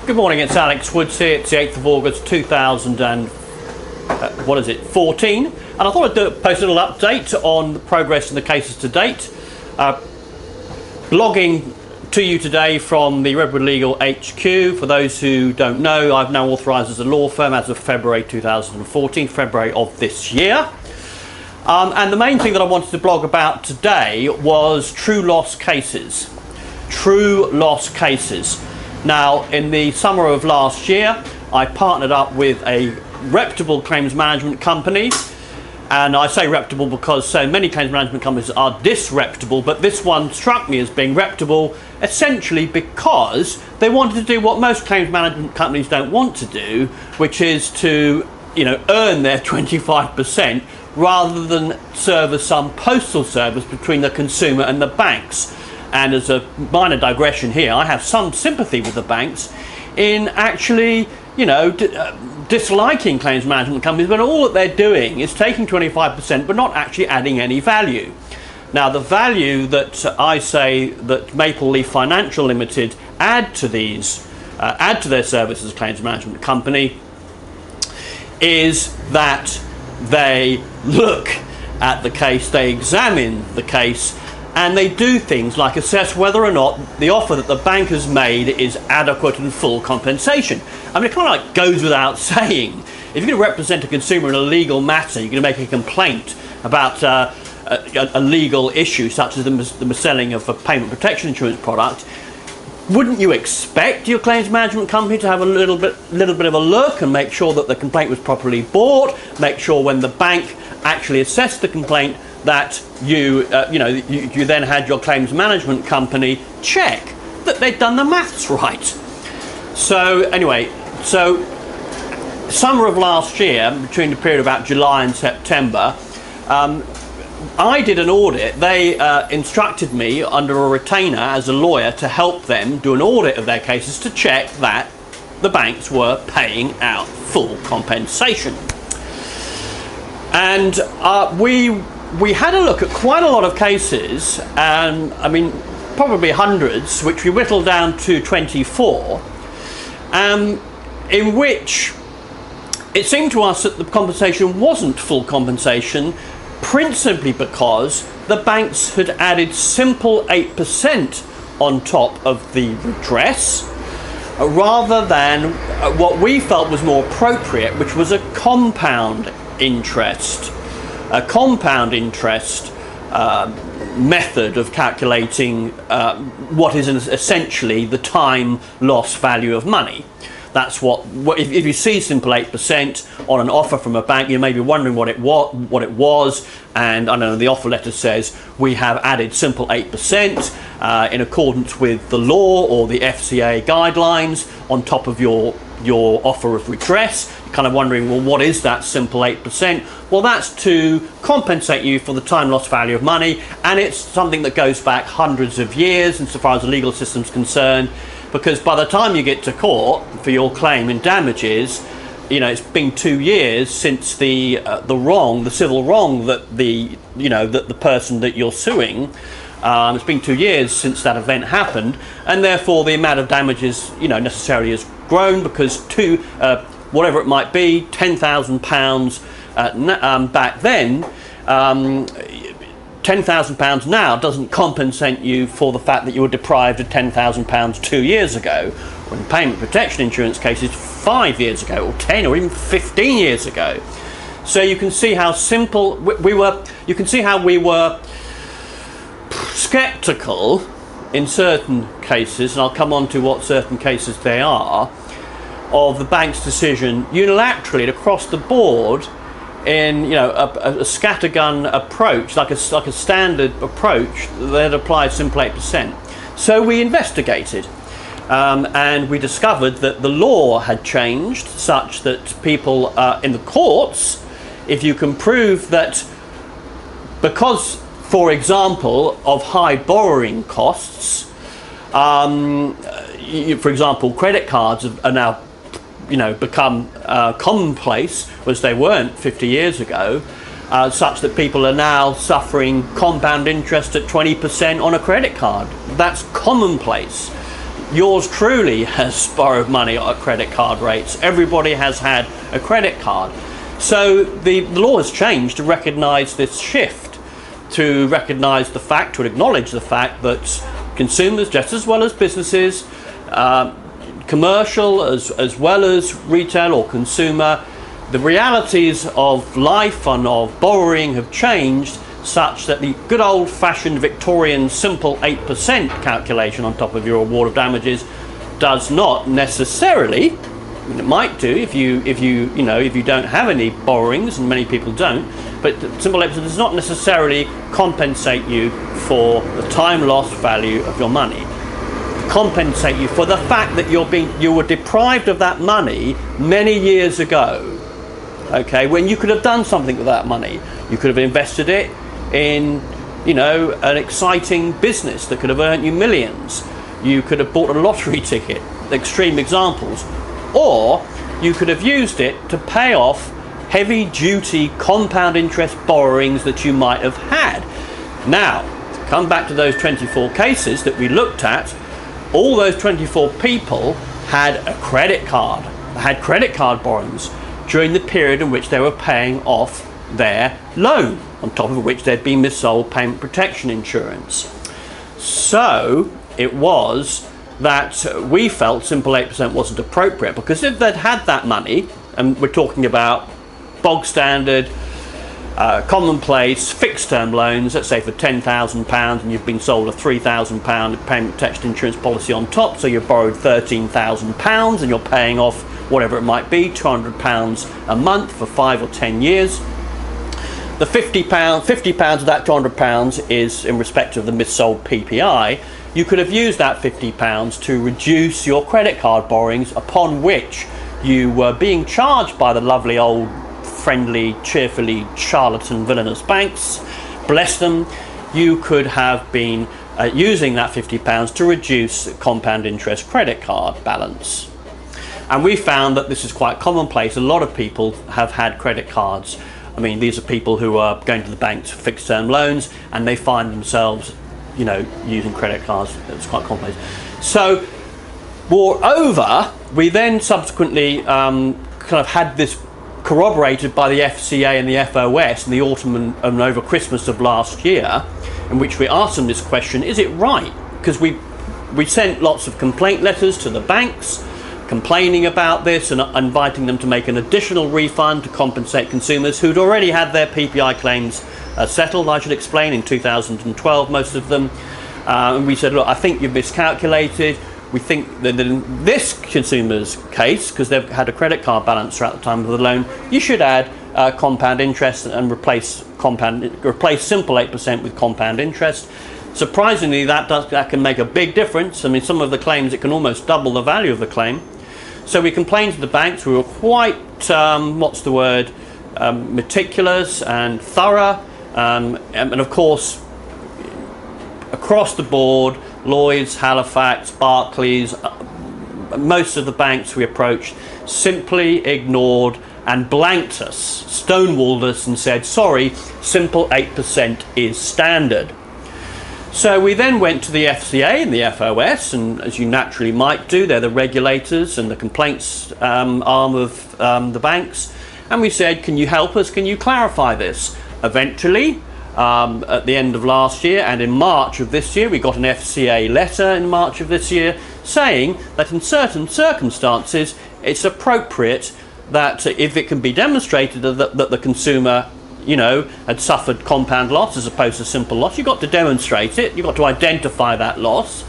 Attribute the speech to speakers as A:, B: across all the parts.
A: Good morning, it's Alex Woods here. It's the 8th of August 2014, and I thought I'd post a little update on the progress in the cases to date. Blogging to you today from the Redwood Legal HQ. For those who don't know, I've now authorised as a law firm as of February 2014, February of this year. And the main thing that I wanted to blog about today was true loss cases. True loss cases. Now, in the summer of last year, I partnered up with a reputable claims management company. And I say reputable because so many claims management companies are disreputable, but this one struck me as being reputable essentially because they wanted to do what most claims management companies don't want to do, which is to, earn their 25% rather than serve as some postal service between the consumer and the banks. And as a minor digression here, I have some sympathy with the banks in actually, disliking claims management companies, but all that they're doing is taking 25% but not actually adding any value. Now, the value that I say that Maple Leaf Financial Limited add to their service as a claims management company is that they look at the case, they examine the case, and they do things like assess whether or not the offer that the bank has made is adequate and full compensation. I mean, it kind of like goes without saying, if you're going to represent a consumer in a legal matter, you're going to make a complaint about a legal issue such as the selling of a payment protection insurance product, wouldn't you expect your claims management company to have a little bit of a look and make sure that the complaint was properly brought, make sure when the bank actually assessed the complaint that you then had your claims management company check that they'd done the maths right. So anyway, summer of last year, between the period of about July and September, I did an audit. They instructed me under a retainer as a lawyer to help them do an audit of their cases to check that the banks were paying out full compensation. And we had a look at quite a lot of cases, probably hundreds, which we whittled down to 24, in which it seemed to us that the compensation wasn't full compensation, principally because the banks had added simple 8% on top of the redress, rather than what we felt was more appropriate, which was a compound interest. A compound interest method of calculating what is essentially the time loss value of money. That's what if you see simple 8% on an offer from a bank, you may be wondering what it was, and I know the offer letter says we have added simple 8% in accordance with the law or the FCA guidelines on top of your offer of redress. You're kind of wondering, well, what is that simple 8%? Well, that's to compensate you for the time loss value of money, and it's something that goes back hundreds of years insofar as the legal system's concerned, because by the time you get to court for your claim in damages, it's been 2 years since the civil wrong that the person that you're suing. It's been 2 years since that event happened, and therefore the amount of damages, necessarily has grown, because whatever it might be, £10,000 back then, £10,000 now doesn't compensate you for the fact that you were deprived of £10,000 2 years ago, or in payment protection insurance cases 5 years ago, or 10 or even 15 years ago. So you can see how simple we were. You can see how we were sceptical in certain cases, and I'll come on to what certain cases they are, of the bank's decision unilaterally across the board in a scattergun approach, like a standard approach that applies simple 8%. So we investigated, and we discovered that the law had changed such that people in the courts, if you can prove that because, for example, of high borrowing costs, for example, credit cards are now become commonplace, whereas they weren't 50 years ago, such that people are now suffering compound interest at 20% on a credit card. That's commonplace. yours truly has borrowed money at credit card rates. Everybody has had a credit card. So the law has changed to recognise this shift, to recognise the fact, to acknowledge the fact that consumers, just as well as businesses, commercial as well as retail or consumer, the realities of life and of borrowing have changed such that the good old-fashioned Victorian simple 8% calculation on top of your award of damages does not necessarily, it might do if you don't have any borrowings, and many people don't, but the simple 8% does not necessarily compensate you for the time lost value of your money. Compensate you for the fact that you were deprived of that money many years ago, okay, when you could have done something with that money. You could have invested it in, an exciting business that could have earned you millions. You could have bought a lottery ticket, extreme examples, or you could have used it to pay off heavy duty compound interest borrowings that you might have had. Now, to come back to those 24 cases that we looked at, all those 24 people had a credit card. They had credit card borrowings during the period in which they were paying off their loan, on top of which they'd been missold payment protection insurance. So it was that we felt simple 8% wasn't appropriate, because if they'd had that money, and we're talking about bog standard, commonplace fixed term loans, let's say for £10,000, and you've been sold a £3,000 payment protection insurance policy on top, so you've borrowed £13,000 and you're paying off whatever it might be, £200 a month for 5 or 10 years. The £50 of that £200 is in respect of the missold PPI. You could have used that £50 to reduce your credit card borrowings, upon which you were being charged by the lovely old friendly, cheerfully charlatan villainous banks. Bless them. You could have been using that £50 to reduce compound interest credit card balance. And we found that this is quite commonplace. A lot of people have had credit cards. I mean, these are people who are going to the banks for fixed term loans, and they find themselves, using credit cards. It's quite commonplace. So, moreover, we then subsequently kind of had this corroborated by the FCA and the FOS in the autumn and over Christmas of last year, in which we asked them this question: is it right? Because we sent lots of complaint letters to the banks complaining about this and inviting them to make an additional refund to compensate consumers who'd already had their PPI claims settled, I should explain, in 2012, most of them. And we said, look, I think you've miscalculated. We think that in this consumer's case, because they've had a credit card balance throughout the time of the loan, you should add compound interest and replace simple 8% with compound interest. Surprisingly, that can make a big difference. I mean, some of the claims, it can almost double the value of the claim. So we complained to the banks. We were quite, meticulous and thorough. And of course, across the board, Lloyds, Halifax, Barclays, most of the banks we approached simply ignored and blanked us, stonewalled us, and said, sorry, simple 8% is standard. So we then went to the FCA and the FOS, and as you naturally might do, they're the regulators and the complaints arm of the banks, and we said, can you help us, can you clarify this? Eventually, at the end of last year and in March of this year, we got an FCA letter in March of this year saying that in certain circumstances it's appropriate that if it can be demonstrated that the consumer had suffered compound loss as opposed to simple loss, you've got to demonstrate it, you've got to identify that loss,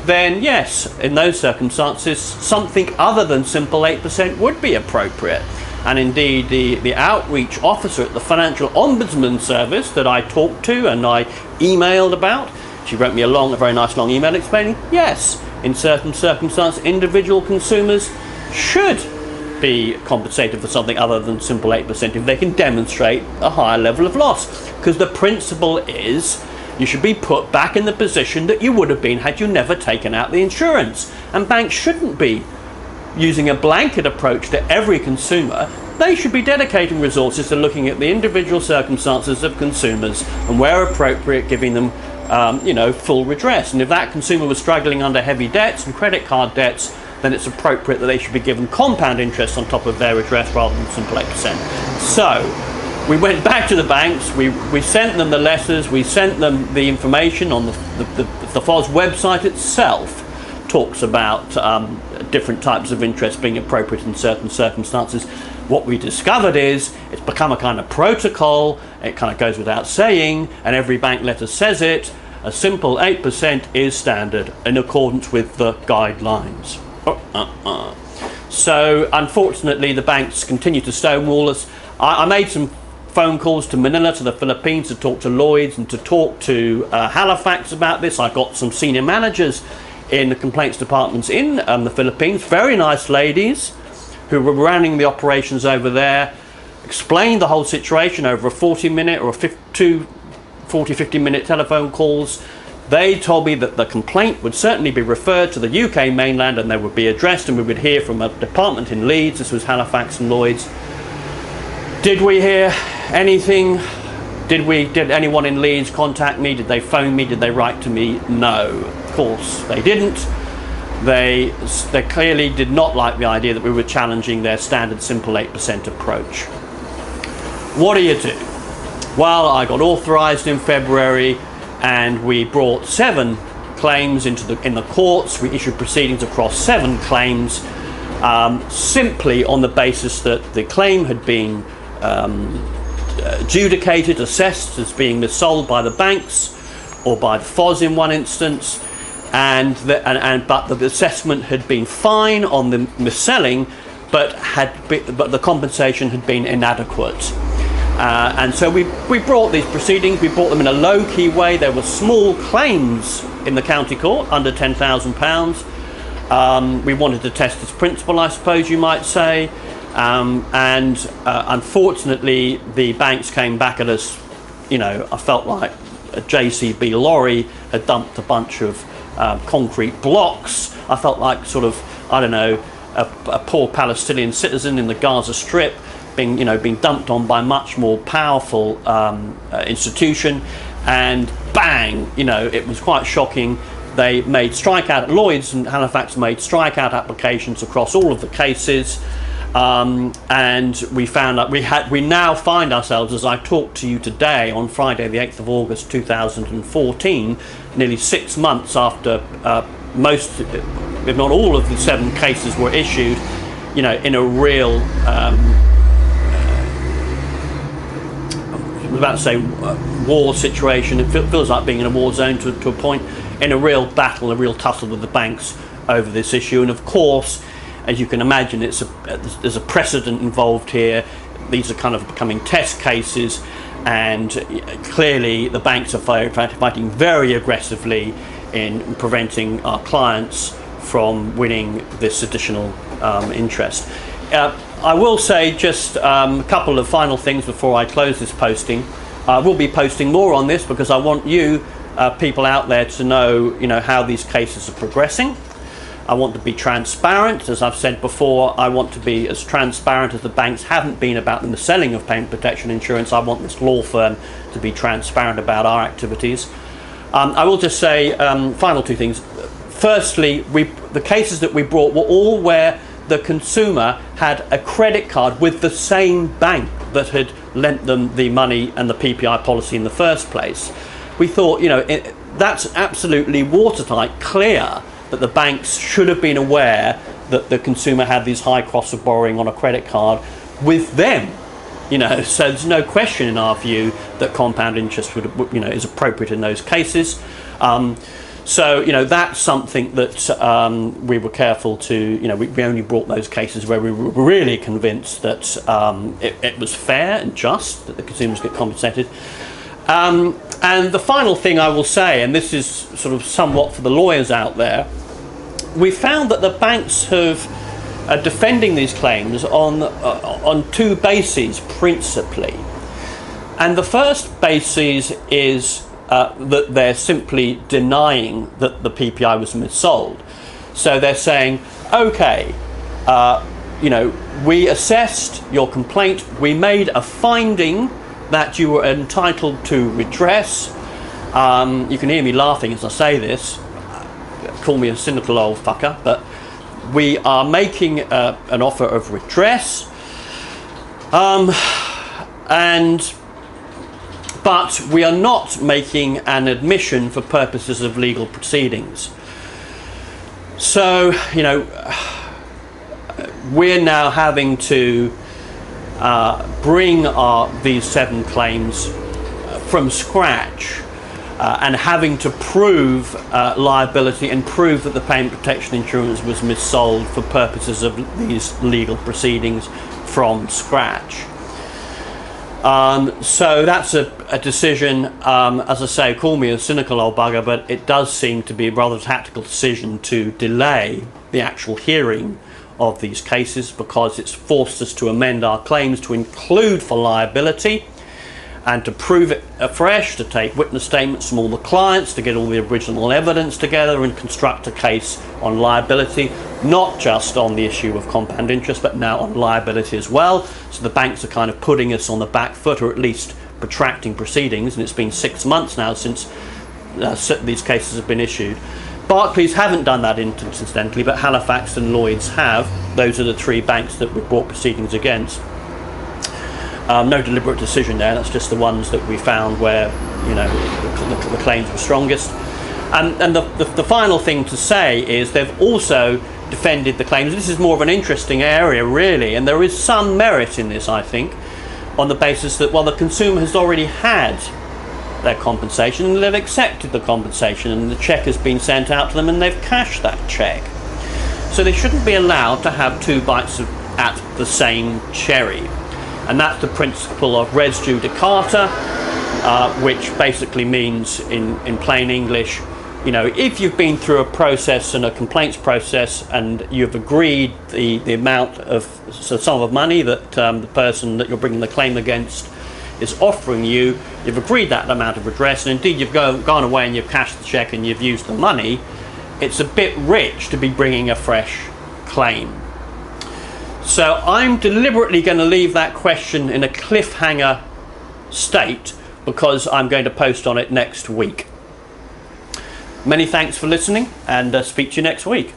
A: then yes, in those circumstances something other than simple 8% would be appropriate. And indeed the outreach officer at the Financial Ombudsman Service that I talked to and I emailed about, she wrote me a very nice long email explaining, yes, in certain circumstances individual consumers should be compensated for something other than simple 8% if they can demonstrate a higher level of loss. Because the principle is you should be put back in the position that you would have been had you never taken out the insurance. And banks shouldn't be using a blanket approach to every consumer. They should be dedicating resources to looking at the individual circumstances of consumers and, where appropriate, giving them full redress. And if that consumer was struggling under heavy debts and credit card debts, then it's appropriate that they should be given compound interest on top of their redress rather than simple 8%. So we went back to the banks, we sent them the letters, we sent them the information on the FOS website itself talks about different types of interest being appropriate in certain circumstances. What we discovered is it's become a kind of protocol, it kind of goes without saying, and every bank letter says it, a simple 8% is standard in accordance with the guidelines. So unfortunately the banks continue to stonewall us. I made some phone calls to Manila, to the Philippines, to talk to Lloyds and to talk to Halifax about this. I got some senior managers in the complaints departments in the Philippines, very nice ladies who were running the operations over there, explained the whole situation over a 40-minute or 50-minute telephone calls. They told me that the complaint would certainly be referred to the UK mainland and they would be addressed, and we would hear from a department in Leeds. This was Halifax and Lloyds. Did we hear anything? Did anyone in Leeds contact me? Did they phone me? Did they write to me? No, of course they didn't. They clearly did not like the idea that we were challenging their standard simple 8% approach. What do you do? Well, I got authorised in February and we brought 7 claims in the courts. We issued proceedings across 7 claims simply on the basis that the claim had been adjudicated, assessed as being missold by the banks or by the FOS in one instance, but the assessment had been fine on the mis-selling, but the compensation had been inadequate. And so we brought these proceedings. We brought them in a low-key way. There were small claims in the county court under £10,000. We wanted to test this principle, I suppose you might say. Unfortunately, the banks came back at us. I felt like a JCB lorry had dumped a bunch of concrete blocks. I felt like a poor Palestinian citizen in the Gaza Strip being dumped on by a much more powerful institution, and bang, it was quite shocking. They made strikeout, Lloyds and Halifax made strikeout applications across all of the cases, and we found that we now find ourselves, as I talk to you today on Friday the 8th of August 2014, nearly 6 months after most, if not all of the 7 cases were issued, in a real I was about to say war situation. It feels like being in a war zone to a point, in a real battle, a real tussle with the banks over this issue. And of course, as you can imagine, there's a precedent involved here. These are kind of becoming test cases, and clearly the banks are fighting very aggressively in preventing our clients from winning this additional interest. I will say just a couple of final things before I close this posting. I will be posting more on this because I want you people out there to know, how these cases are progressing. I want to be transparent. As I've said before, I want to be as transparent as the banks haven't been about the selling of payment protection insurance. I want this law firm to be transparent about our activities. I will just say final 2 things. Firstly, the cases that we brought were all where the consumer had a credit card with the same bank that had lent them the money and the PPI policy in the first place. We thought, that's absolutely watertight, clear that the banks should have been aware that the consumer had these high costs of borrowing on a credit card with them. So there's no question in our view that compound interest is appropriate in those cases. So that's something that we were careful to. We only brought those cases where we were really convinced that it was fair and just that the consumers get compensated. And the final thing I will say, and this is sort of somewhat for the lawyers out there, we found that the banks have defending these claims on 2 bases principally. And the first basis is that they're simply denying that the PPI was missold. So they're saying, okay, we assessed your complaint, we made a finding that you were entitled to redress, You can hear me laughing as I say this. Call me a cynical old fucker, but we are making an offer of redress, but we are not making an admission for purposes of legal proceedings. So, you know, we're now having to bring these 7 claims from scratch, and having to prove liability and prove that the payment protection insurance was missold for purposes of these legal proceedings from scratch. So that's a decision, as I say, call me a cynical old bugger, but it does seem to be a rather tactical decision to delay the actual hearing of these cases, because it's forced us to amend our claims to include for liability and to prove it afresh, to take witness statements from all the clients, to get all the original evidence together and construct a case on liability, not just on the issue of compound interest, but now on liability as well. So the banks are kind of putting us on the back foot, or at least protracting proceedings, and it's been 6 months now since these cases have been issued. Barclays haven't done that incidentally, but Halifax and Lloyds have. Those are the 3 banks that we brought proceedings against. No deliberate decision there. That's just the ones that we found where, you know, the claims were strongest. And the final thing to say is they've also defended the claims. This is more of an interesting area, really, and there is some merit in this, I think, on the basis that, well, the consumer has already had their compensation and they've accepted the compensation, and the cheque has been sent out to them and they've cashed that cheque. So they shouldn't be allowed to have 2 bites at the same cherry. And that's the principle of res judicata, which basically means, in plain English, you know, if you've been through a process and a complaints process and you've agreed the amount of sum of money that the person that you're bringing the claim against is offering you, you've agreed that amount of redress, and indeed you've gone away and you've cashed the cheque and you've used the money, it's a bit rich to be bringing a fresh claim. So I'm deliberately going to leave that question in a cliffhanger state, because I'm going to post on it next week. Many thanks for listening, and speak to you next week.